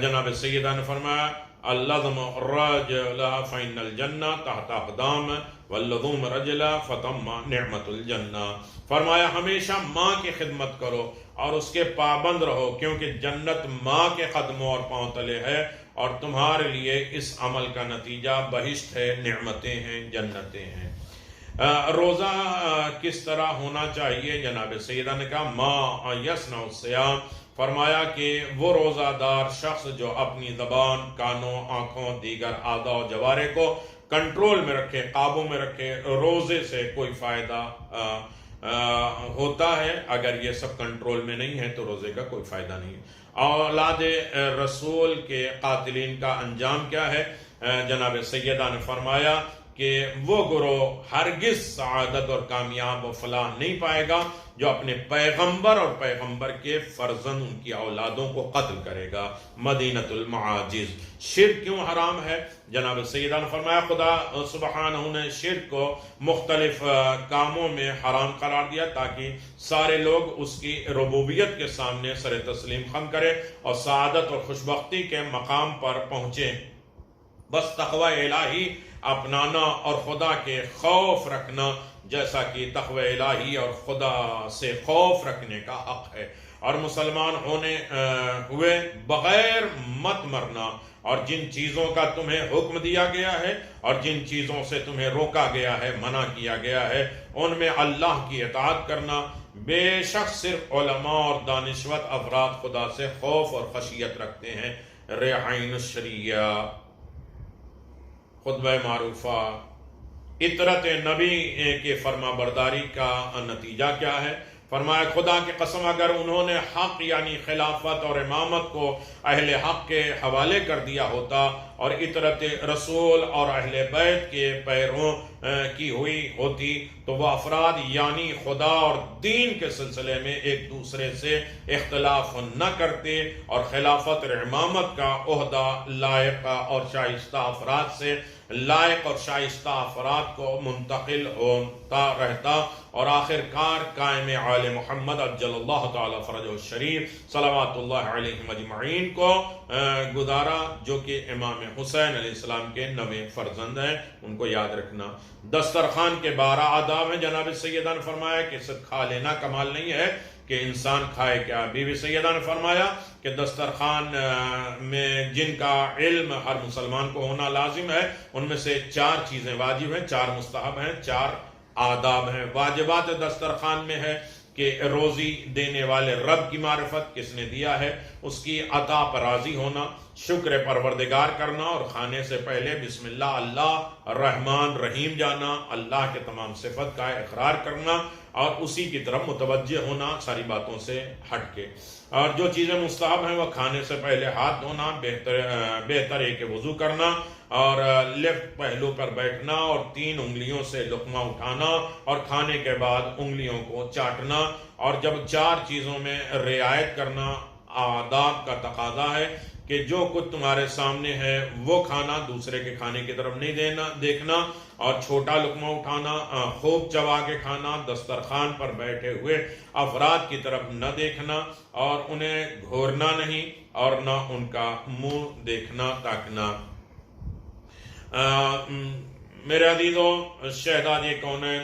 جناب سیدہ نے فرمایا اللذم الرجل فإن الجنہ تحت اقدام واللذوم رجل فتم نعمت الجنہ۔ فرمایا ہمیشہ ماں کی خدمت کرو اور اس کے پابند رہو، کیونکہ جنت ماں کے قدموں اور پاؤں تلے ہے، اور تمہارے لیے اس عمل کا نتیجہ بہشت ہے، نعمتیں ہیں، جنتیں ہیں۔ روزہ کس طرح ہونا چاہیے؟ جناب سیدہ نے کہا ما یصنع الصیام۔ فرمایا کہ وہ روزہ دار شخص جو اپنی زبان، کانوں، آنکھوں، دیگر اعضاء و جوارح کو کنٹرول میں رکھے، قابو میں رکھے، روزے سے کوئی فائدہ ہوتا ہے۔ اگر یہ سب کنٹرول میں نہیں ہے تو روزے کا کوئی فائدہ نہیں ہے۔ اولاد رسول کے قاتلین کا انجام کیا ہے؟ جناب سیدہ نے فرمایا کہ وہ گروہ ہرگز سعادت اور کامیاب و فلاح نہیں پائے گا جو اپنے پیغمبر اور پیغمبر کے فرزند ان کی اولادوں کو قتل کرے گا۔ مدینۃ المعاجز۔ شرک کیوں حرام ہے؟ جناب سیدہ نے فرمایا خدا سبحانہ نے شرک کو مختلف کاموں میں حرام قرار دیا تاکہ سارے لوگ اس کی ربوبیت کے سامنے سر تسلیم خم کریں اور سعادت اور خوشبختی کے مقام پر پہنچیں۔ بس تقوی الہی اپنانا اور خدا کے خوف رکھنا جیسا کہ تقوی الہی اور خدا سے خوف رکھنے کا حق ہے، اور مسلمان ہوئے بغیر مت مرنا، اور جن چیزوں کا تمہیں حکم دیا گیا ہے اور جن چیزوں سے تمہیں روکا گیا ہے، منع کیا گیا ہے، ان میں اللہ کی اطاعت کرنا۔ بے شک صرف علماء اور دانشور افراد خدا سے خوف اور خشیت رکھتے ہیں۔ رعین الشریعہ، خطبہ معروفہ، اطرت نبی کے فرما برداری کا نتیجہ کیا ہے؟ فرمایا خدا کی قسم اگر انہوں نے حق یعنی خلافت اور امامت کو اہل حق کے حوالے کر دیا ہوتا اور اطرت رسول اور اہل بیت کے پیروں کی ہوئی ہوتی تو وہ افراد یعنی خدا اور دین کے سلسلے میں ایک دوسرے سے اختلاف نہ کرتے اور خلافت اور امامت کا عہدہ لائق اور شائستہ افراد سے لائق اور شائستہ افراد کو منتقل ہوتا رہتا، اور آخر کار قائم آل محمد عجل اللہ تعالی فرجہ الشریف صلوات اللہ علیہ مجمعین کو گزارا، جو کہ امام حسین علیہ السلام کے 9 فرزند ہیں۔ ان کو یاد رکھنا۔ دسترخوان کے 12 آداب ہیں۔ جناب سیدہ نے فرمایا کہ صرف کھا لینا کمال نہیں ہے کہ انسان کھائے کیا۔ بی بی سیدہ نے فرمایا کہ دسترخوان میں جن کا علم ہر مسلمان کو ہونا لازم ہے ان میں سے 4 چیزیں واجب ہیں، 4 مستحب ہیں، 4 آداب ہیں۔ واجبات دسترخوان میں ہے کہ روزی دینے والے رب کی معرفت، کس نے دیا ہے، اس کی عطا پر راضی ہونا، شکر پروردگار کرنا اور کھانے سے پہلے بسم اللہ اللہ رحمان رحیم جانا، اللہ کے تمام صفت کا اقرار کرنا اور اسی کی طرف متوجہ ہونا ساری باتوں سے ہٹ کے۔ اور جو چیزیں مستحب ہیں وہ کھانے سے پہلے ہاتھ دھونا، بہتر ہے کہ وضو کرنا اور لیفٹ پہلو پر بیٹھنا اور 3 انگلیوں سے لقمہ اٹھانا اور کھانے کے بعد انگلیوں کو چاٹنا، اور جب 4 چیزوں میں رعایت کرنا آداب کا تقاضا ہے کہ جو کچھ تمہارے سامنے ہے وہ کھانا، دوسرے کے کھانے کی طرف نہیں دیکھنا، اور چھوٹا لقمہ اٹھانا، خوب چبا کے کھانا، دسترخوان پر بیٹھے ہوئے افراد کی طرف نہ دیکھنا اور انہیں گھورنا نہیں اور نہ ان کا منہ دیکھنا تاکنا۔ میرے عزیزو، شہزادی کونین،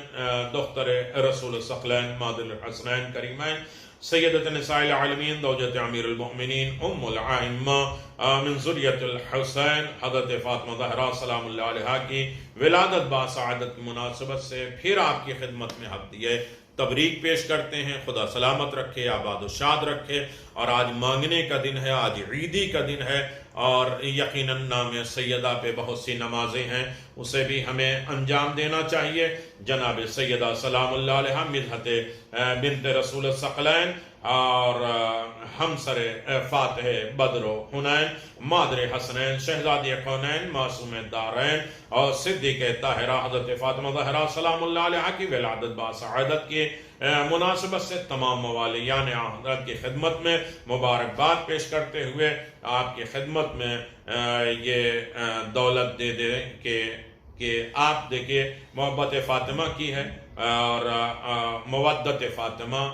دختر رسول الثقلین مادر الحسنین کریمین، سیدت نساء العالمین، زوجت امیر المؤمنین، ام الائمہ من ذریت الحسین، حضرت فاطمہ زہرا سلام اللہ علیہا کی ولادت باسعادت کی مناسبت سے پھر آپ کی خدمت میں ہدیہ تبریک پیش کرتے ہیں۔ خدا سلامت رکھے، آباد و شاد رکھے۔ اور آج مانگنے کا دن ہے، آج عیدی کا دن ہے، اور یقیناً نام سیدہ پہ بہت سی نمازیں ہیں، اسے بھی ہمیں انجام دینا چاہیے۔ جناب سیدہ سلام اللہ علیہ مدحت بنت رسول الثقلین اور ہمسر فاتح بدر و حنین، مادر حسنین، شہزادی کونین، معصوم دارین اور صدیق طاہرہ حضرت فاطمہ زہرا سلام اللہ علیہ کی ولادت باسعادت کی مناسبت سے تمام موالیان حضرت کی خدمت میں مبارکباد پیش کرتے ہوئے آپ کی خدمت میں یہ دولت دے دیں کہ آپ دیکھیں محبت فاطمہ کی ہے اور مودت فاطمہ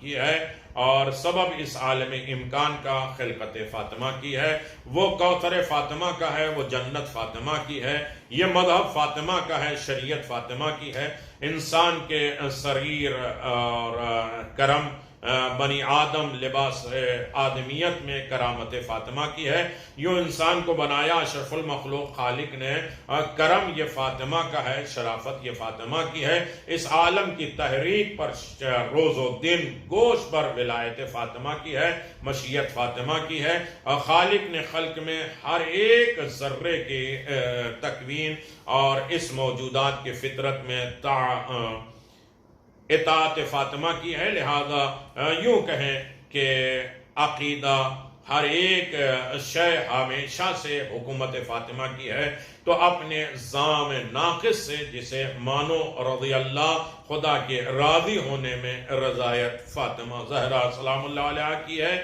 کی ہے، اور سبب اس عالم امکان کا خلقت فاطمہ کی ہے، وہ کوثر فاطمہ کا ہے، وہ جنت فاطمہ کی ہے، یہ مذہب فاطمہ کا ہے، شریعت فاطمہ کی ہے۔ انسان کے صغیر اور کرم بنی آدم لباس آدمیت میں کرامت فاطمہ کی ہے۔ یوں انسان کو بنایا اشرف المخلوق خالق نے، کرم یہ فاطمہ کا ہے، شرافت یہ فاطمہ کی ہے۔ اس عالم کی تحریک پر روز و دن گوش پر ولایت فاطمہ کی ہے، مشیت فاطمہ کی ہے۔ خالق نے خلق میں ہر ایک ذرے کی تکوین اور اس موجودات کی فطرت میں اطاعت فاطمہ کی ہے، لہذا یوں کہیں کہ عقیدہ ہر ایک شے ہمیشہ سے حکومت فاطمہ کی ہے، تو اپنے زام ناقص سے جسے مانو رضی اللہ، خدا کے راضی ہونے میں رضایت فاطمہ زہرا سلام اللہ علیہ کی ہے۔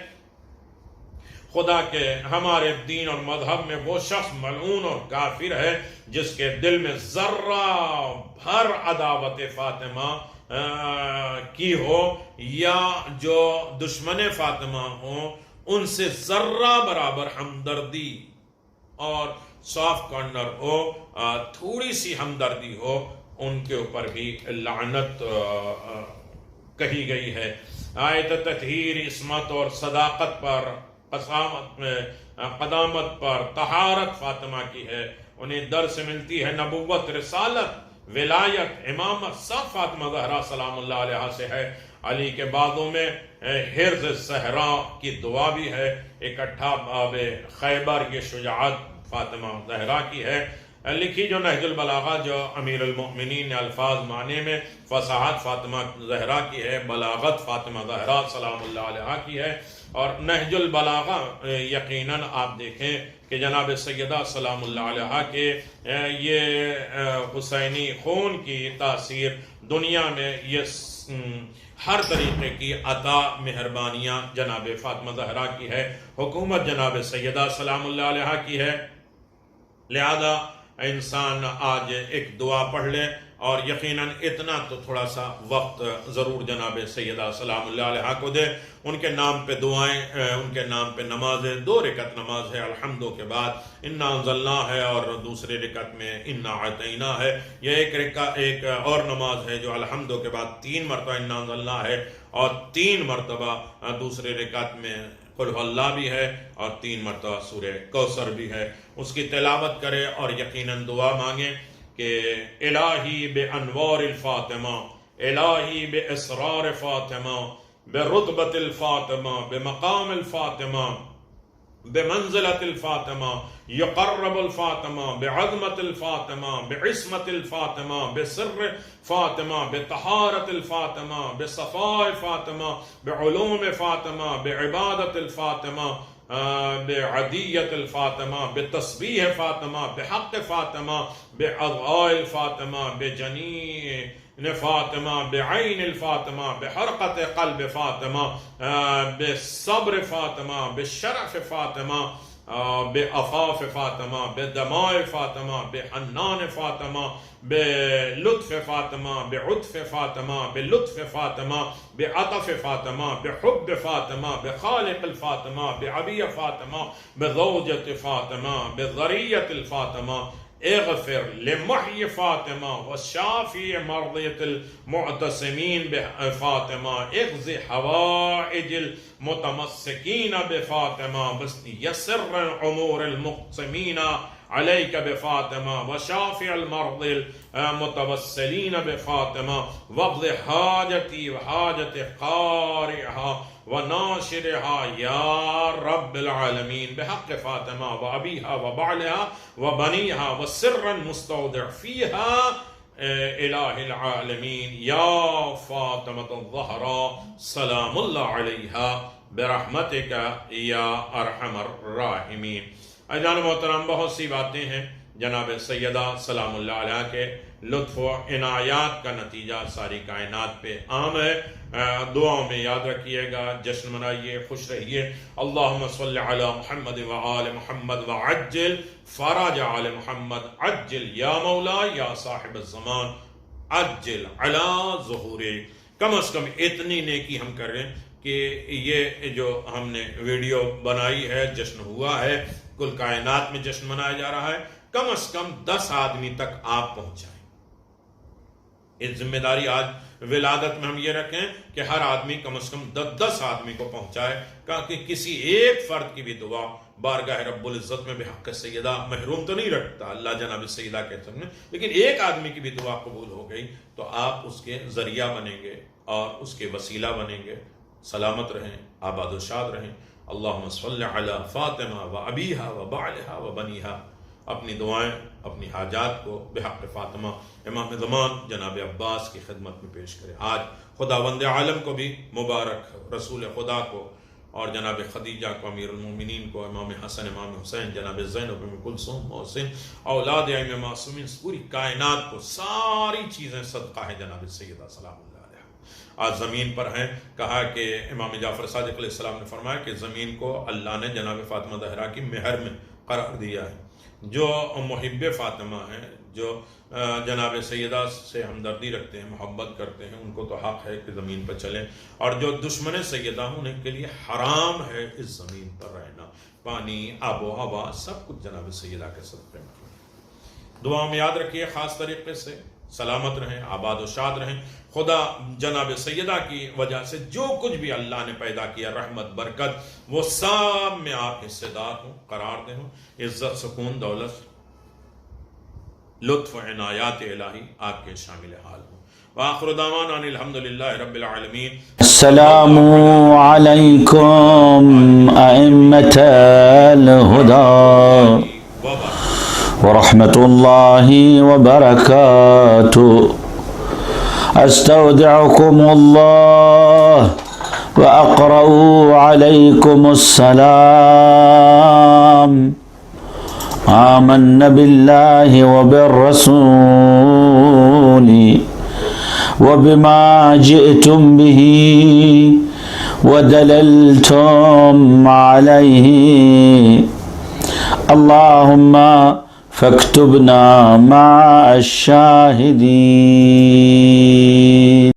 خدا کے ہمارے دین اور مذہب میں وہ شخص ملعون اور کافر ہے جس کے دل میں ذرہ بھر عداوت فاطمہ کی ہو، یا جو دشمن فاطمہ ہوں ان سے ذرہ برابر ہمدردی اور سافٹ کارنر ہو، تھوڑی سی ہمدردی ہو، ان کے اوپر بھی لعنت کہی گئی ہے۔ آیت تطہیر عصمت اور صداقت پر، قدامت پر، طہارت فاطمہ کی ہے، انہیں در سے ملتی ہے نبوت، رسالت، ولایت، امامت، سب فاطمہ زہرا سلام اللہ علیہ سے ہے۔ علی کے بعدوں میں حرز صحرا کی دعا بھی ہے، اکٹھا باب خیبر، یہ شجاعت فاطمہ زہرا کی ہے۔ لکھی جو نہج البلاغہ، جو امیر المؤمنین نے الفاظ معنی میں، فصاحت فاطمہ زہرا کی ہے، بلاغت فاطمہ زہرا سلام اللہ علیہ کی ہے۔ اور نہج البلاغہ یقیناً آپ دیکھیں کہ جناب سیدہ سلام اللہ علیہ کے یہ حسینی خون کی تاثیر دنیا میں، یہ ہر طریقے کی عطا مہربانیاں جناب فاطمہ زہرا کی ہے، حکومت جناب سیدہ سلام اللہ علیہ کی ہے۔ لہذا انسان آج ایک دعا پڑھ لے، اور یقیناً اتنا تو تھوڑا سا وقت ضرور جناب سیدہ سلام اللہ علیہ کو دے، ان کے نام پہ دعائیں، ان کے نام پہ نمازیں، 2 رکعت نماز ہے الحمدو کے بعد، انا انزلنا ہے، اور دوسرے رکعت میں انا اعطینا ہے، یہ ایک اور نماز ہے جو الحمدو کے بعد 3 مرتبہ انا انزلنا ہے، اور 3 مرتبہ دوسرے رکعت میں قل هو اللہ بھی ہے، اور 3 مرتبہ سورہ کوثر بھی ہے، اس کی تلاوت کرے اور یقیناً دعا مانگے کہ الہی بے انوار الفاطمہ، الہی بے اسرار فاطمہ، بے رتبت الفاطمہ، بے مقام الفاطمہ، بمنزلة الفاطمة، يقرب الفاطمة، بعظمة الفاطمة، بعصمة الفاطمة، بسر فاطمة، بطهارة الفاطمة، بصفاء فاطمة، بعلوم فاطمة، بعبادة الفاطمة، بعدية الفاطمة، بتسبيح فاطمة، بحق فاطمة، بأضعاء الفاطمة، بجنين فاطمة، بعين الفاطمة، بحرقة قلب فاطمة، بالصبر فاطمة، بالشرف فاطمة، بأفاف فاطمة، بدماء فاطمة، بحنان فاطمة، بلطف فاطمة، بعطف فاطمة، بلطف فاطمة، بعطف فاطمة، بحب فاطمة، بخالق الفاطمة، بعبية فاطمة، بزوجة فاطمة، بذرية الفاطمة، اغفر لمحي فاطمة وشافي مرضية المعتصمين بفاطمة، اغزي حوائج المتمسكين بفاطمة، يسر عمور المقسمين عليك بفاطمة، وشافع المرضى المتوسلين بفاطمة، واقض حاجتي وحاجة قارئها وناشرها يا رب العالمين بحق فاطمة وأبيها وبعلها وبنيها والسر المستودع فيها إله العالمين يا فاطمة الزهراء سلام الله عليها برحمتك يا أرحم الراحمين۔ عزیزان محترم، بہت سی باتیں ہیں جناب سیدہ سلام اللہ علیہ کے لطف و عنایات کا نتیجہ ساری کائنات پہ عام ہے۔ دعاؤں میں یاد رکھیے گا، جشن منائیے، خوش رہیے۔ اللہم صلی علی محمد و آل محمد وعجل فرج آل محمد، عجل یا مولا یا صاحب الزمان، عجل علی ظہور۔ کم از کم اتنی نیکی ہم کر رہے ہیں کہ یہ جو ہم نے ویڈیو بنائی ہے، جشن ہوا ہے، کل کائنات میں جشن منایا جا رہا ہے، کم از کم 10 آدمی تک آپ پہنچائیں۔ اس ذمہ داری آج ولادت میں ہم یہ رکھیں کہ ہر آدمی کم از کم 10 آدمی کو پہنچائے، کہ کسی ایک فرد کی بھی دعا بارگاہ رب العزت میں بحق سیدہ محروم تو نہیں رکھتا اللہ جناب سیدہ کے سامنے، لیکن ایک آدمی کی بھی دعا قبول ہو گئی تو آپ اس کے ذریعہ بنیں گے اور اس کے وسیلہ بنیں گے۔ سلامت رہیں، آباد و شاد رہیں۔ اللہم صلی علی فاطمہ و ابیہا و بعلہا و بنیہا۔ اپنی دعائیں، اپنی حاجات کو بحق فاطمہ امام زمان جناب عباس کی خدمت میں پیش کریں۔ آج خداوند عالم کو بھی مبارک، رسول خدا کو اور جناب خدیجہ کو امیر المومنین کو، امام حسن امام حسین، جناب زینب ام کلثوم محسن، اولاد ائمہ معصومین، پوری کائنات کو ساری چیزیں صدقہ ہے جناب سیدہ سلام اللہ علیہ۔ آج زمین پر ہیں، کہا کہ امام جعفر صادق علیہ السلام نے فرمایا کہ زمین کو اللہ نے جناب فاطمہ زہرا کی مہر میں قرار دیا ہے۔ جو محب فاطمہ ہیں، جو جناب سیدہ سے ہمدردی رکھتے ہیں، محبت کرتے ہیں، ان کو تو حق ہے کہ زمین پر چلیں، اور جو دشمن سیدہ ہیں ان کے لیے حرام ہے اس زمین پر رہنا۔ پانی، آب و ہوا، سب کچھ جناب سیدہ کے صدقے میں۔ دعا میں یاد رکھیے، خاص طریقے سے سلامت رہیں، آباد و شاد رہیں۔ خدا جناب سیدہ کی وجہ سے جو کچھ بھی اللہ نے پیدا کیا، رحمت، برکت، وہ سب میں آپ حصے دار ہوں، قرار دے ہوں، عزت، سکون، دولت، لطف و عنایات الہی آپ کے شامل حال ہوں۔ وآخر دعوانا ان الحمدللہ رب العالمین۔ السلام علیکم ائمة الہدی ورحمة اللہ وبرکاتہ۔ استودعكم الله وأقرأ عليكم السلام۔ آمنا بالله وبالرسول وبما جئتم به ودللتم عليه، اللهم فاكتبنا مع الشاهدين۔